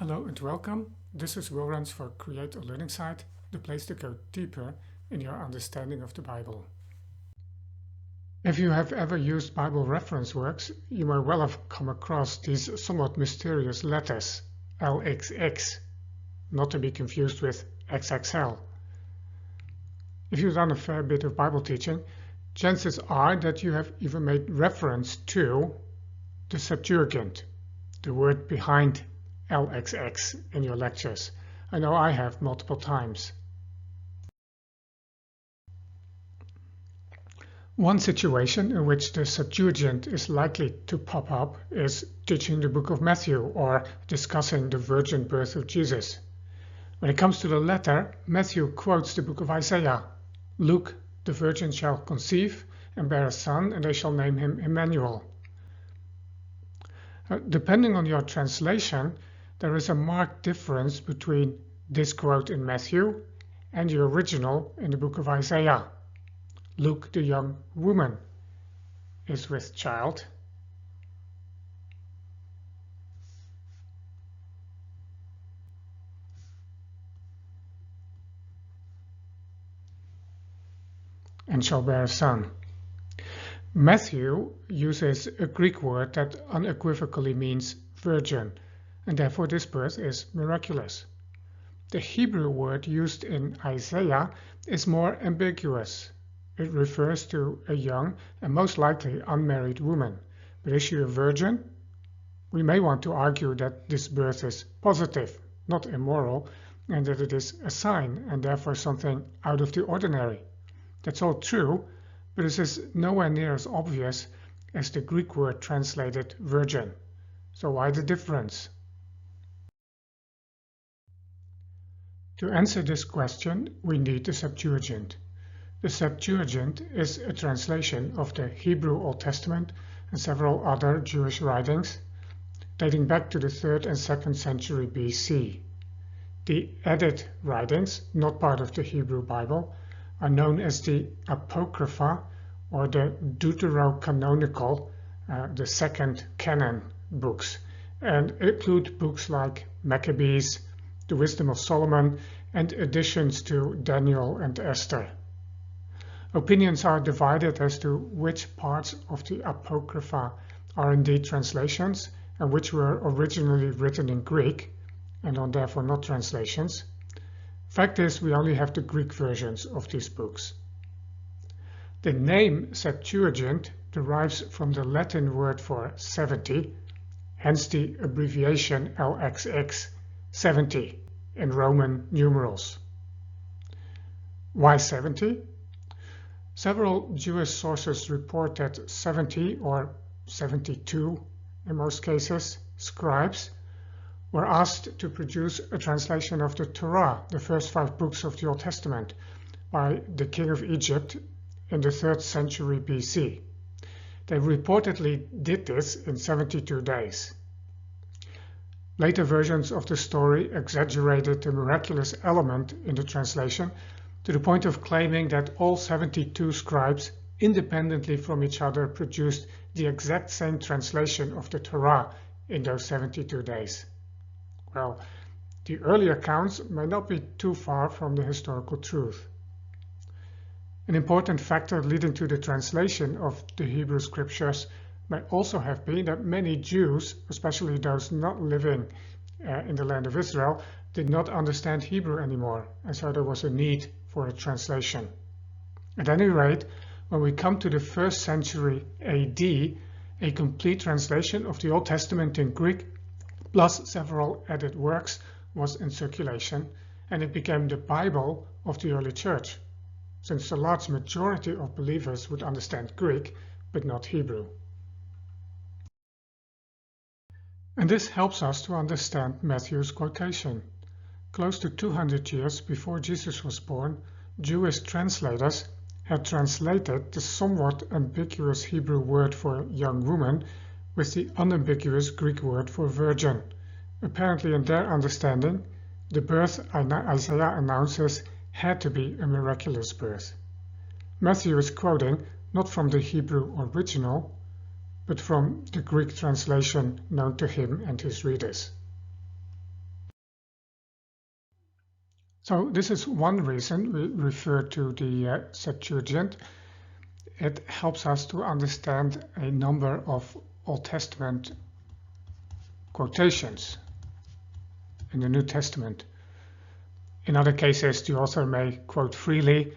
Hello and welcome. This is Wilrens for Create a Learning Site, the place to go deeper in your understanding of the Bible. If you have ever used Bible reference works, you may well have come across these somewhat mysterious letters, LXX, not to be confused with XXL. If you've done a fair bit of Bible teaching, chances are that you have even made reference to the Septuagint, the word behind LXX in your lectures. I know I have multiple times. One situation in which the Septuagint is likely to pop up is teaching the book of Matthew or discussing the virgin birth of Jesus. When it comes to the latter, Matthew quotes the book of Isaiah. Luke, the virgin shall conceive and bear a son, and they shall name him Emmanuel. Depending on your translation, there is a marked difference between this quote in Matthew and the original in the book of Isaiah. Luke, the young woman, is with child. And shall bear a son. Matthew uses a Greek word that unequivocally means virgin, and therefore this birth is miraculous. The Hebrew word used in Isaiah is more ambiguous. It refers to a young and most likely unmarried woman. But is she a virgin? We may want to argue that this birth is positive, not immoral, and that it is a sign and therefore something out of the ordinary. That's all true, but this is nowhere near as obvious as the Greek word translated virgin. So why the difference? To answer this question, we need the Septuagint. The Septuagint is a translation of the Hebrew Old Testament and several other Jewish writings dating back to the 3rd and 2nd century BC. The added writings, not part of the Hebrew Bible, are known as the Apocrypha or the Deuterocanonical, the second canon books, and include books like Maccabees, the Wisdom of Solomon, and additions to Daniel and Esther. Opinions are divided as to which parts of the Apocrypha are indeed translations and which were originally written in Greek and are therefore not translations. Fact is, we only have the Greek versions of these books. The name Septuagint derives from the Latin word for 70, hence the abbreviation LXX, 70, in Roman numerals. Why 70? Several Jewish sources report that 70 or 72, in most cases, scribes were asked to produce a translation of the Torah, the first 5 books of the Old Testament, by the king of Egypt in the 3rd century BC. They reportedly did this in 72 days. Later versions of the story exaggerated the miraculous element in the translation to the point of claiming that all 72 scribes, independently from each other, produced the exact same translation of the Torah in those 72 days. Well, the early accounts may not be too far from the historical truth. An important factor leading to the translation of the Hebrew scriptures may also have been that many Jews, especially those not living in the land of Israel, did not understand Hebrew anymore, and so there was a need for a translation. At any rate, when we come to the 1st century AD, a complete translation of the Old Testament in Greek, plus several added works, was in circulation, and it became the Bible of the early church, since the large majority of believers would understand Greek, but not Hebrew. And this helps us to understand Matthew's quotation. Close to 200 years before Jesus was born, Jewish translators had translated the somewhat ambiguous Hebrew word for young woman with the unambiguous Greek word for virgin. Apparently, in their understanding, the birth Isaiah announces had to be a miraculous birth. Matthew is quoting not from the Hebrew original, but from the Greek translation known to him and his readers. So this is one reason we refer to the Septuagint. It helps us to understand a number of Old Testament quotations in the New Testament. In other cases, the author may quote freely,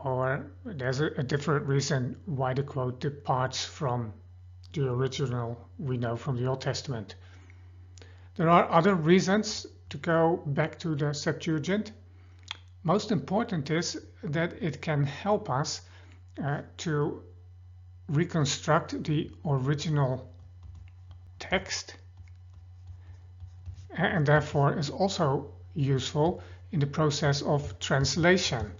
or there's a different reason why the quote departs from the original we know from the Old Testament. There are other reasons to go back to the Septuagint. Most important is that it can help us to reconstruct the original text, and therefore is also useful in the process of translation.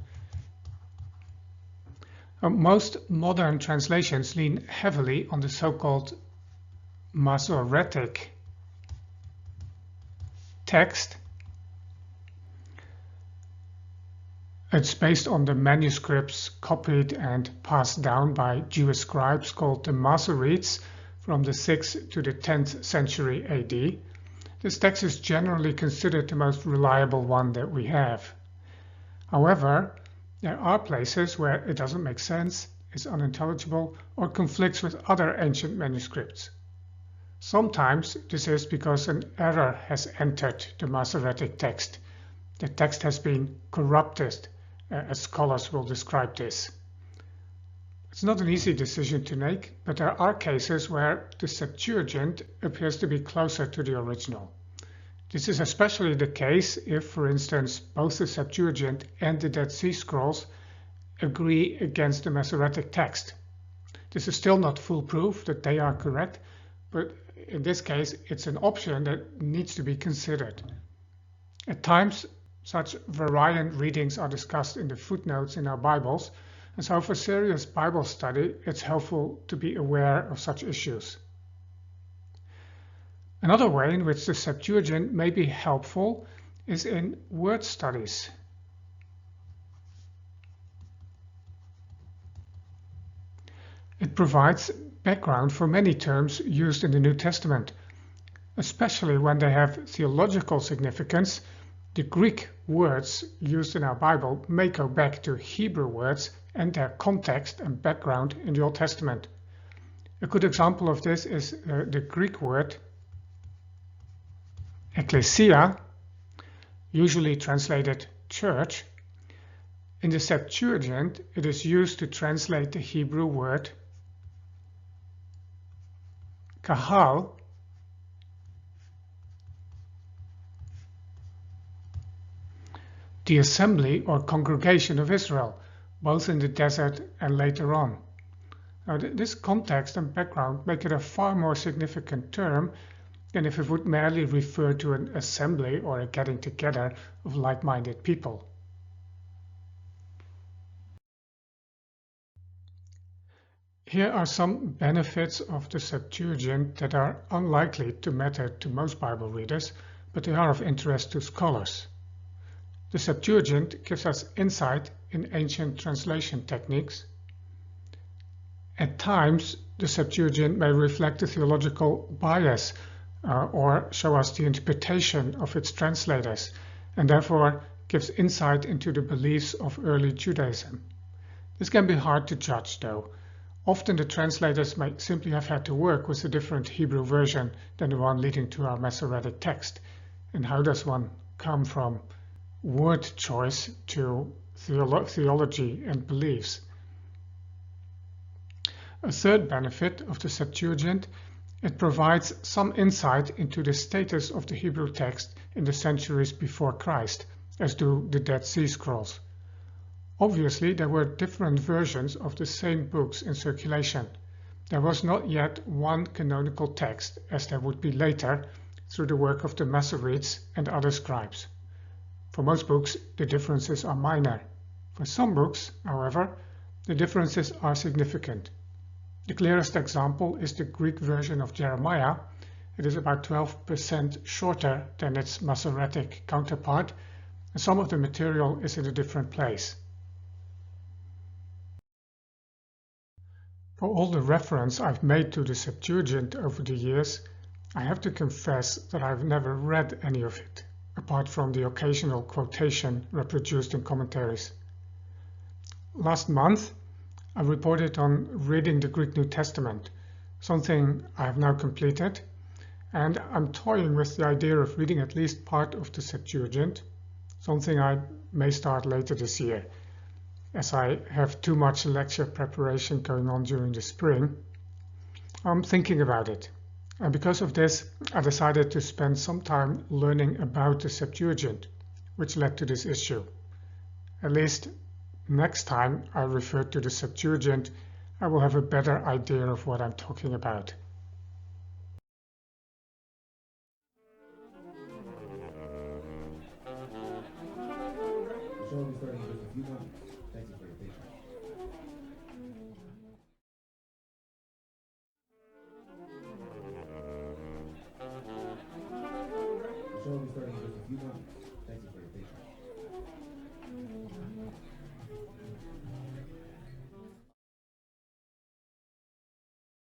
Most modern translations lean heavily on the so-called Masoretic text. It's based on the manuscripts copied and passed down by Jewish scribes called the Masoretes from the 6th to the 10th century AD. This text is generally considered the most reliable one that we have. However, there are places where it doesn't make sense, is unintelligible, or conflicts with other ancient manuscripts. Sometimes this is because an error has entered the Masoretic text. The text has been corrupted, as scholars will describe this. It's not an easy decision to make, but there are cases where the Septuagint appears to be closer to the original. This is especially the case if, for instance, both the Septuagint and the Dead Sea Scrolls agree against the Masoretic text. This is still not foolproof that they are correct, but in this case it's an option that needs to be considered. At times, such variant readings are discussed in the footnotes in our Bibles, and so for serious Bible study, it's helpful to be aware of such issues. Another way in which the Septuagint may be helpful is in word studies. It provides background for many terms used in the New Testament, especially when they have theological significance. The Greek words used in our Bible may go back to Hebrew words and their context and background in the Old Testament. A good example of this is the Greek word ecclesia, usually translated church. In the Septuagint, it is used to translate the Hebrew word kahal, the assembly or congregation of Israel, both in the desert and later on. Now, this context and background make it a far more significant term than if it would merely refer to an assembly or a getting together of like-minded people. Here are some benefits of the Septuagint that are unlikely to matter to most Bible readers, but they are of interest to scholars. The Septuagint gives us insight in ancient translation techniques. At times, the Septuagint may reflect a theological bias or show us the interpretation of its translators, and therefore gives insight into the beliefs of early Judaism. This can be hard to judge, though. Often the translators might simply have had to work with a different Hebrew version than the one leading to our Masoretic text. And how does one come from word choice to theology and beliefs? A third benefit of the Septuagint, it provides some insight into the status of the Hebrew text in the centuries before Christ, as do the Dead Sea Scrolls. Obviously, there were different versions of the same books in circulation. There was not yet one canonical text, as there would be later, through the work of the Masoretes and other scribes. For most books, the differences are minor. For some books, however, the differences are significant. The clearest example is the Greek version of Jeremiah. It is about 12% shorter than its Masoretic counterpart, and some of the material is in a different place. For all the reference I've made to the Septuagint over the years, I have to confess that I've never read any of it. apart from the occasional quotation reproduced in commentaries. Last month, I reported on reading the Greek New Testament, something I have now completed, and I'm toying with the idea of reading at least part of the Septuagint, something I may start later this year, as I have too much lecture preparation going on during the spring. I'm thinking about it, and because of this, I decided to spend some time learning about the Septuagint, which led to this issue. At least next time I refer to the Septuagint, I will have a better idea of what I'm talking about. The show will be starting in just a few moments. Thank you for your patience. The show will be starting in just a few moments.